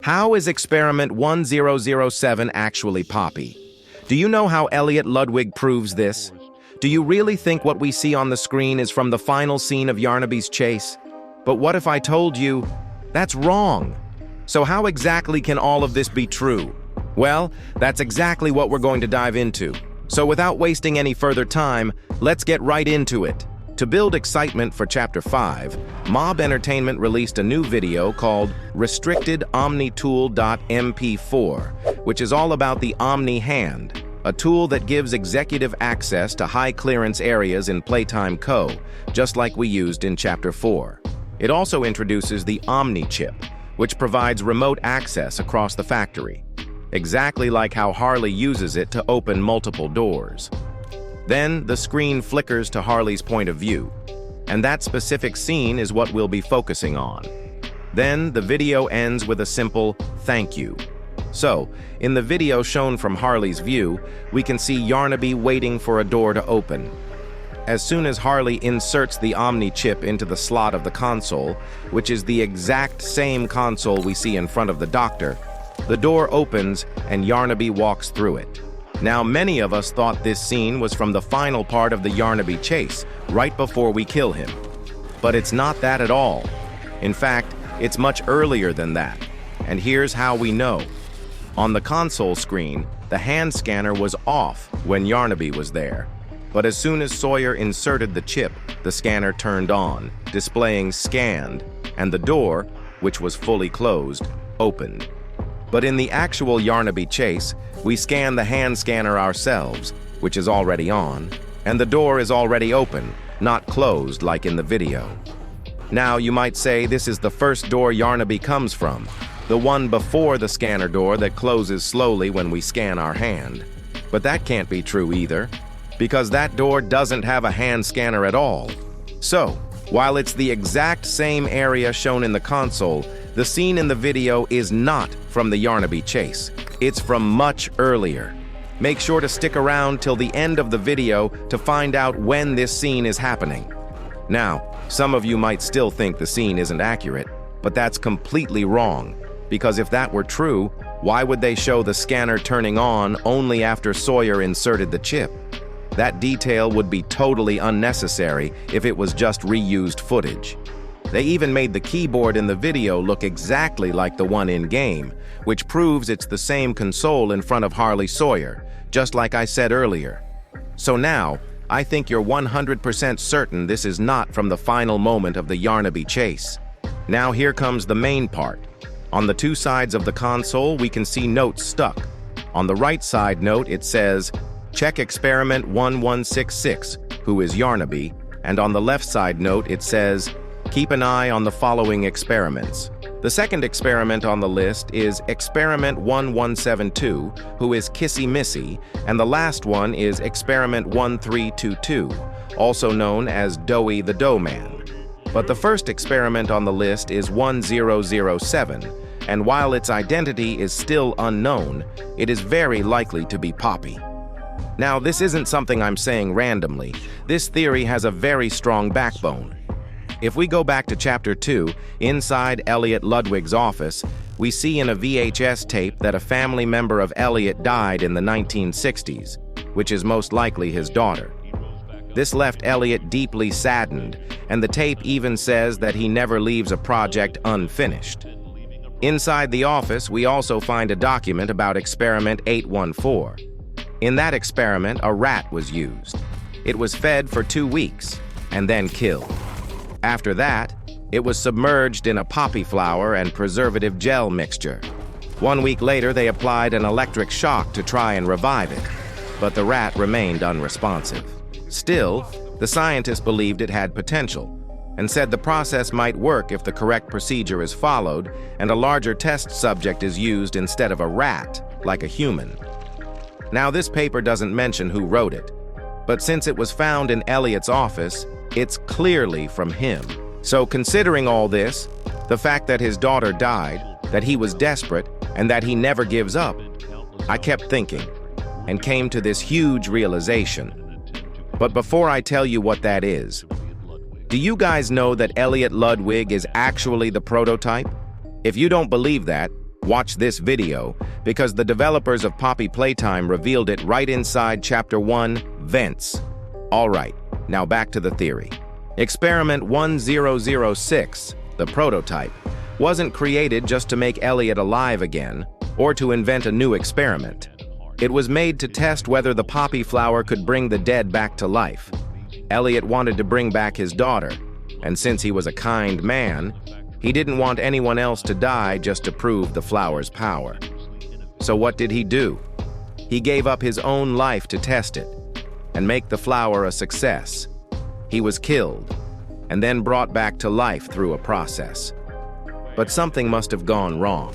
How is experiment 1007 actually Poppy? Do you know how Elliot Ludwig proves this? Do you really think what we see on the screen is from the final scene of Yarnaby's chase? But what if I told you that's wrong? So how exactly can all of this be true? Well, that's exactly what we're going to dive into. So without wasting any further time, let's get right into it. To build excitement for Chapter 5, Mob Entertainment released a new video called Restricted Omnitool.mp4, which is all about the Omni hand, a tool that gives executive access to high-clearance areas in Playtime Co., just like we used in Chapter 4. It also introduces the Omni chip, which provides remote access across the factory, exactly like how Harley uses it to open multiple doors. Then the screen flickers to Harley's point of view, and that specific scene is what we'll be focusing on. Then the video ends with a simple thank you. So, in the video shown from Harley's view, we can see Yarnaby waiting for a door to open. As soon as Harley inserts the Omni chip into the slot of the console, which is the exact same console we see in front of the doctor, the door opens and Yarnaby walks through it. Now, many of us thought this scene was from the final part of the Yarnaby chase, right before we kill him. But it's not that at all. In fact, it's much earlier than that. And here's how we know. On the console screen, the hand scanner was off when Yarnaby was there. But as soon as Sawyer inserted the chip, the scanner turned on, displaying scanned, and the door, which was fully closed, opened. But in the actual Yarnaby chase, we scan the hand scanner ourselves, which is already on, and the door is already open, not closed like in the video. Now, you might say this is the first door Yarnaby comes from, the one before the scanner door that closes slowly when we scan our hand. But that can't be true either, because that door doesn't have a hand scanner at all. So, while it's the exact same area shown in the console, the scene in the video is not from the Yarnaby chase. It's from much earlier. Make sure to stick around till the end of the video to find out when this scene is happening. Now, some of you might still think the scene isn't accurate, but that's completely wrong, because if that were true, why would they show the scanner turning on only after Sawyer inserted the chip? That detail would be totally unnecessary if it was just reused footage. They even made the keyboard in the video look exactly like the one in-game, which proves it's the same console in front of Harley Sawyer, just like I said earlier. So now, I think you're 100% certain this is not from the final moment of the Yarnaby chase. Now here comes the main part. On the two sides of the console, we can see notes stuck. On the right side note, it says, "Check experiment 1166, who is Yarnaby," and on the left side note, it says, "Keep an eye on the following experiments." The second experiment on the list is experiment 1172, who is Kissy Missy, and the last one is experiment 1322, also known as Doughy the Dough Man. But the first experiment on the list is 1007, and while its identity is still unknown, it is very likely to be Poppy. Now, this isn't something I'm saying randomly. This theory has a very strong backbone. If we go back to Chapter 2, inside Elliot Ludwig's office, we see in a VHS tape that a family member of Elliot died in the 1960s, which is most likely his daughter. This left Elliot deeply saddened, and the tape even says that he never leaves a project unfinished. Inside the office, we also find a document about experiment 814. In that experiment, a rat was used. It was fed for 2 weeks, and then killed. After that, it was submerged in a poppy flower and preservative gel mixture. 1 week later, they applied an electric shock to try and revive it, but the rat remained unresponsive. Still, the scientists believed it had potential and said the process might work if the correct procedure is followed and a larger test subject is used instead of a rat, like a human. Now, this paper doesn't mention who wrote it, but since it was found in Elliot's office, it's clearly from him. So considering all this, the fact that his daughter died, that he was desperate, and that he never gives up, I kept thinking and came to this huge realization. But before I tell you what that is, do you guys know that Elliot Ludwig is actually the prototype? If you don't believe that, Watch this video, because the developers of Poppy Playtime revealed it right inside Chapter 1, Vents. Alright, now back to the theory. Experiment 1006, the prototype, wasn't created just to make Elliot alive again, or to invent a new experiment. It was made to test whether the poppy flower could bring the dead back to life. Elliot wanted to bring back his daughter, and since he was a kind man, he didn't want anyone else to die just to prove the flower's power. So what did he do? He gave up his own life to test it and make the flower a success. He was killed and then brought back to life through a process. But something must have gone wrong.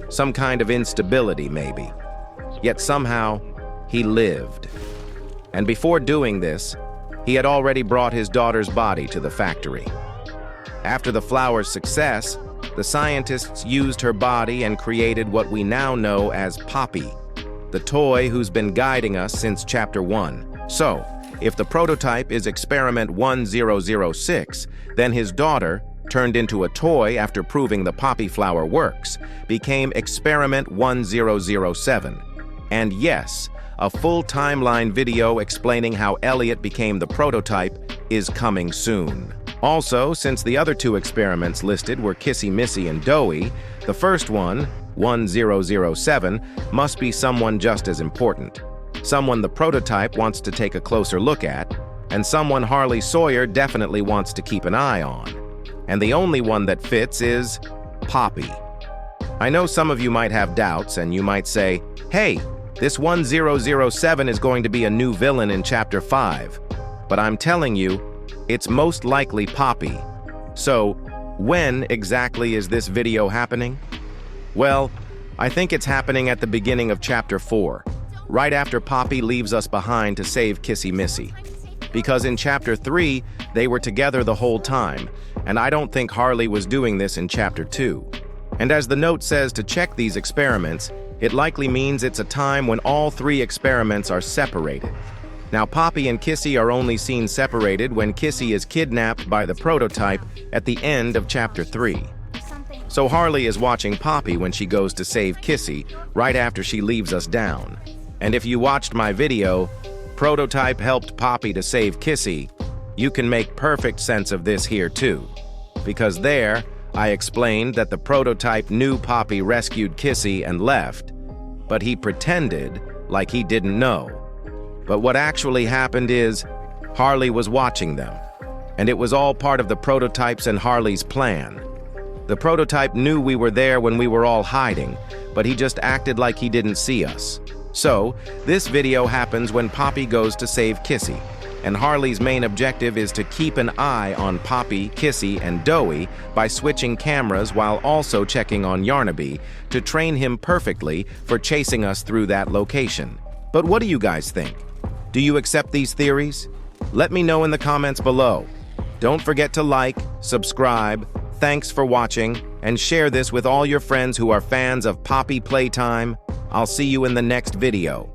Some kind of instability, maybe. Yet somehow, he lived. And before doing this, he had already brought his daughter's body to the factory. After the flower's success, the scientists used her body and created what we now know as Poppy, the toy who's been guiding us since Chapter 1. So, if the prototype is Experiment 1006, then his daughter, turned into a toy after proving the poppy flower works, became Experiment 1007. And yes, a full timeline video explaining how Elliot became the prototype is coming soon. Also, since the other two experiments listed were Kissy Missy and Doughy, the first one, 1007, must be someone just as important. Someone the prototype wants to take a closer look at, and someone Harley Sawyer definitely wants to keep an eye on. And the only one that fits is Poppy. I know some of you might have doubts, and you might say, hey, this 1007 is going to be a new villain in Chapter 5. But I'm telling you, it's most likely Poppy. So, when exactly is this video happening? Well, I think it's happening at the beginning of Chapter 4, right after Poppy leaves us behind to save Kissy Missy. Because in Chapter 3, they were together the whole time, and I don't think Harley was doing this in Chapter 2. And as the note says to check these experiments, it likely means it's a time when all three experiments are separated. Now, Poppy and Kissy are only seen separated when Kissy is kidnapped by the prototype at the end of Chapter 3. So Harley is watching Poppy when she goes to save Kissy right after she leaves us down. And if you watched my video, Prototype helped Poppy to save Kissy, you can make perfect sense of this here too. Because there, I explained that the prototype knew Poppy rescued Kissy and left, but he pretended like he didn't know. But what actually happened is, Harley was watching them, and it was all part of the prototype's and Harley's plan. The prototype knew we were there when we were all hiding, but he just acted like he didn't see us. So, this video happens when Poppy goes to save Kissy, and Harley's main objective is to keep an eye on Poppy, Kissy, and Doughy by switching cameras while also checking on Yarnaby to train him perfectly for chasing us through that location. But what do you guys think? Do you accept these theories? Let me know in the comments below. Don't forget to like, subscribe, thanks for watching, and share this with all your friends who are fans of Poppy Playtime. I'll see you in the next video.